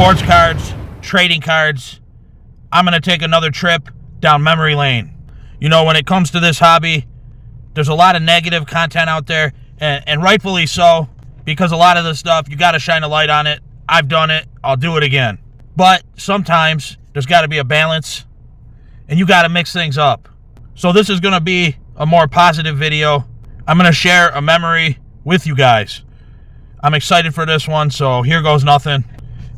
sports cards, trading cards. I'm going to take another trip down memory lane. You know, when it comes to this hobby, there's a lot of negative content out there, and rightfully so, because a lot of this stuff, you got to shine a light on it. I've done it. I'll do it again. But sometimes there's got to be a balance, and you got to mix things up. So this is going to be a more positive video. I'm going to share a memory with you guys. I'm excited for this one, so here goes nothing.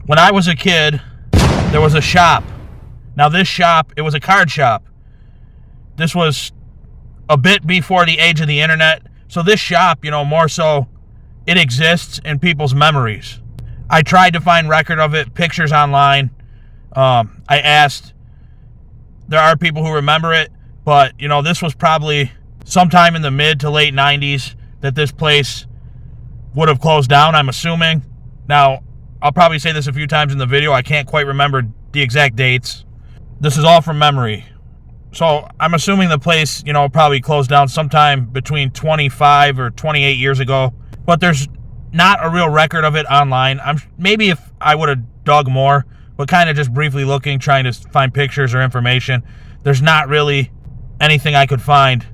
When I was a kid, there was a shop. Now this shop, it was a card shop. This was a bit before the age of the internet. So this shop, you know, more so, it exists in people's memories. I tried to find record of it, pictures online. I asked. There are people who remember it, but, you know, this was probably sometime in the mid to late 90s that this place would have closed down, I'm assuming. Now, I'll probably say this a few times in the video. I can't quite remember the exact dates. This is all from memory. So I'm assuming the place, you know, probably closed down sometime between 25 or 28 years ago. But there's not a real record of it online. Maybe if I would have dug more, but kind of just briefly looking, trying to find pictures or information, there's not really anything I could find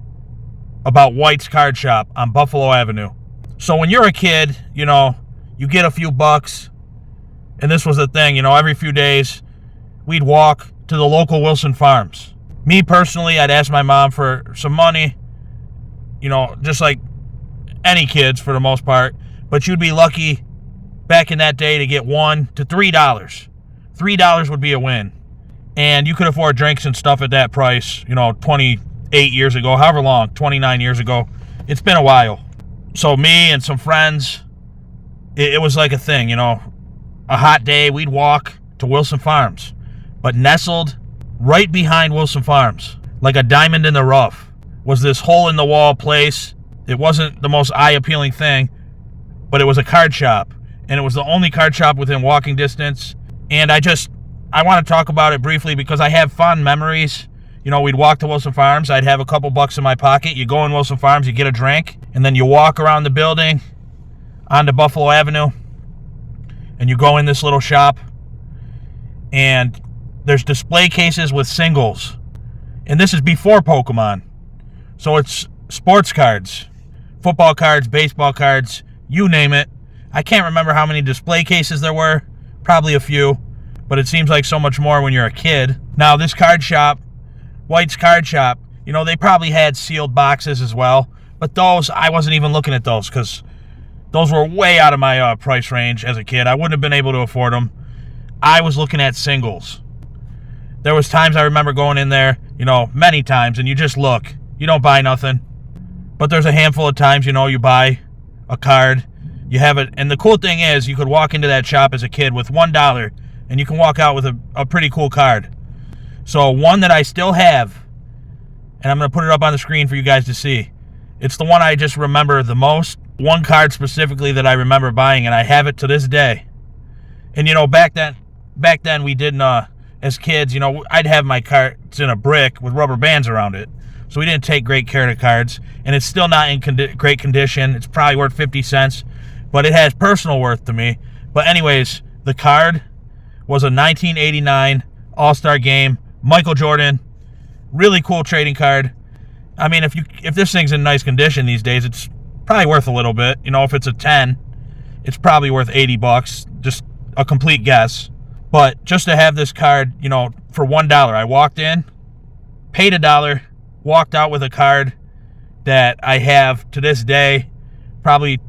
about White's Card Shop on Buffalo Avenue. So when you're a kid, you know, you get a few bucks, and this was the thing, you know, every few days, we'd walk to the local Wilson Farms. Me personally, I'd ask my mom for some money, you know, just like any kids for the most part, but you'd be lucky back in that day to get $1 to $3. $3 would be a win. And you could afford drinks and stuff at that price, you know, 28 years ago, however long, 29 years ago. It's been a while. So me and some friends, it was like a thing, you know. A hot day, we'd walk to Wilson Farms. But nestled right behind Wilson Farms, like a diamond in the rough, was this hole-in-the-wall place. It wasn't the most eye-appealing thing, but it was a card shop. And it was the only card shop within walking distance. And I want to talk about it briefly because I have fond memories. You know, we'd walk to Wilson Farms. I'd have a couple bucks in my pocket. You go in Wilson Farms, you get a drink, and then you walk around the building onto Buffalo Avenue, and you go in this little shop, and there's display cases with singles. And this is before Pokemon. So it's sports cards, football cards, baseball cards, you name it. I can't remember how many display cases there were. Probably a few, but it seems like so much more when you're a kid. Now, this card shop, White's Card Shop, you know, they probably had sealed boxes as well. But those, I wasn't even looking at those because those were way out of my price range as a kid. I wouldn't have been able to afford them. I was looking at singles. There was times I remember going in there, you know, many times, and you just look. You don't buy nothing. But there's a handful of times, you know, you buy a card. You have it. And the cool thing is you could walk into that shop as a kid with $1, and you can walk out with a pretty cool card. So one that I still have, and I'm going to put it up on the screen for you guys to see. It's the one I just remember the most. One card specifically that I remember buying, and I have it to this day. And, you know, back then we didn't, as kids, you know, I'd have my cards in a brick with rubber bands around it. So we didn't take great care of the cards. And it's still not in great condition. It's probably worth 50 cents. But it has personal worth to me. But anyways, the card was a 1989 All-Star Game. Michael Jordan. Really cool trading card. I mean, if this thing's in nice condition these days, it's probably worth a little bit. You know, if it's a 10, it's probably worth 80 bucks. Just a complete guess. But just to have this card, you know, for $1, I walked in, paid $1, walked out with a card that I have to this day, probably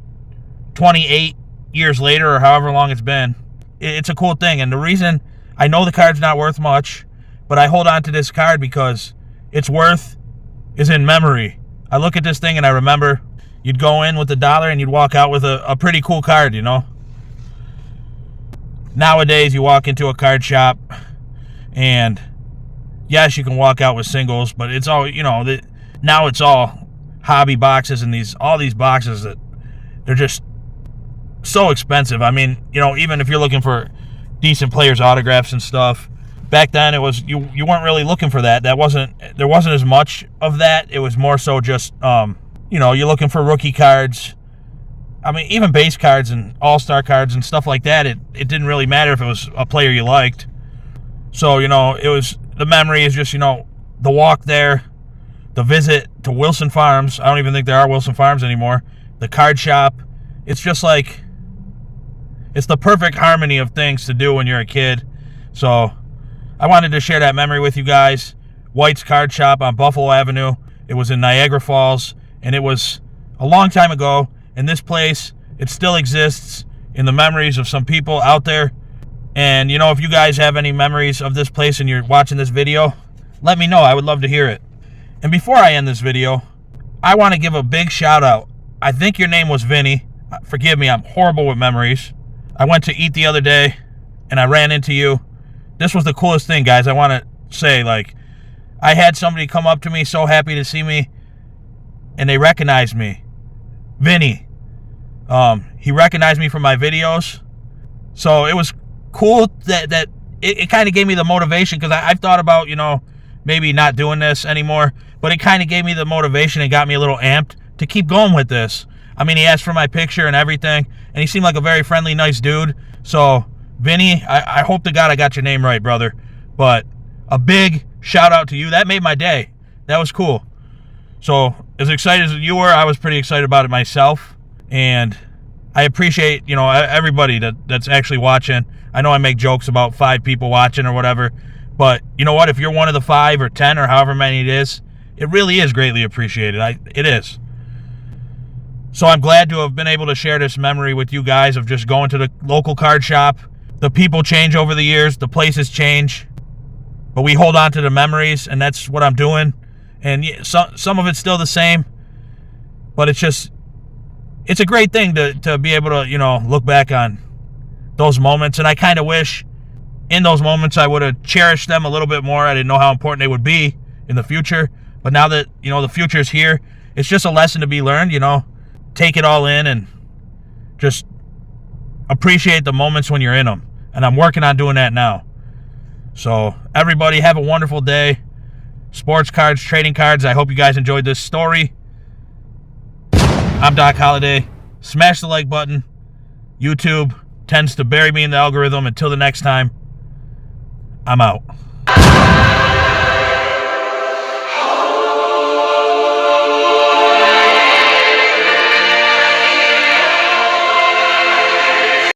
28 years later or however long it's been. It's a cool thing. And the reason I know the card's not worth much, but I hold on to this card because its worth is in memory. I look at this thing and I remember you'd go in with $1 and you'd walk out with a pretty cool card, you know. Nowadays, you walk into a card shop and yes, you can walk out with singles, but it's all, you know, now it's all hobby boxes and all these boxes that they're just so expensive. I mean, you know, even if you're looking for decent players' autographs and stuff, back then it was you weren't really looking for that. There wasn't as much of that. It was more so just you know, you're looking for rookie cards. I mean, even base cards and all-star cards and stuff like that, it didn't really matter if it was a player you liked. So, you know, it was, the memory is just, you know, the walk there, the visit to Wilson Farms. I don't even think there are Wilson Farms anymore. The card shop. It's just like, it's the perfect harmony of things to do when you're a kid. So I wanted to share that memory with you guys. White's Card Shop on Buffalo Avenue. It was in Niagara Falls, and it was a long time ago. And this place, it still exists in the memories of some people out there. And, you know, if you guys have any memories of this place and you're watching this video, let me know. I would love to hear it. And before I end this video, I want to give a big shout out. I think your name was Vinny. Forgive me, I'm horrible with memories. I went to eat the other day, and I ran into you. This was the coolest thing, guys. I want to say, like, I had somebody come up to me, so happy to see me, and they recognized me. Vinny. He recognized me from my videos. So it was cool that it kind of gave me the motivation, because I've thought about, you know, maybe not doing this anymore, but it kind of gave me the motivation and got me a little amped to keep going with this. I mean, he asked for my picture and everything, and he seemed like a very friendly, nice dude. So, Vinny, I hope to God I got your name right, brother. But a big shout out to you. That made my day. That was cool. So, as excited as you were, I was pretty excited about it myself. And I appreciate, you know, everybody that's actually watching. I know I make jokes about 5 people watching or whatever, but you know what? If you're one of the 5 or 10 or however many it is, it really is greatly appreciated. It is. So I'm glad to have been able to share this memory with you guys of just going to the local card shop. The people change over the years. The places change. But we hold on to the memories, and that's what I'm doing. And some of it's still the same. But it's just, it's a great thing to be able to, you know, look back on those moments. And I kind of wish in those moments I would have cherished them a little bit more. I didn't know how important they would be in the future. But now that, you know, the future's here, it's just a lesson to be learned, you know. Take it all in and just appreciate the moments when you're in them. And I'm working on doing that now. So everybody have a wonderful day. Sports cards, trading cards. I hope you guys enjoyed this story. I'm Doc Holliday. Smash the like button. YouTube tends to bury me in the algorithm. Until the next time, I'm out.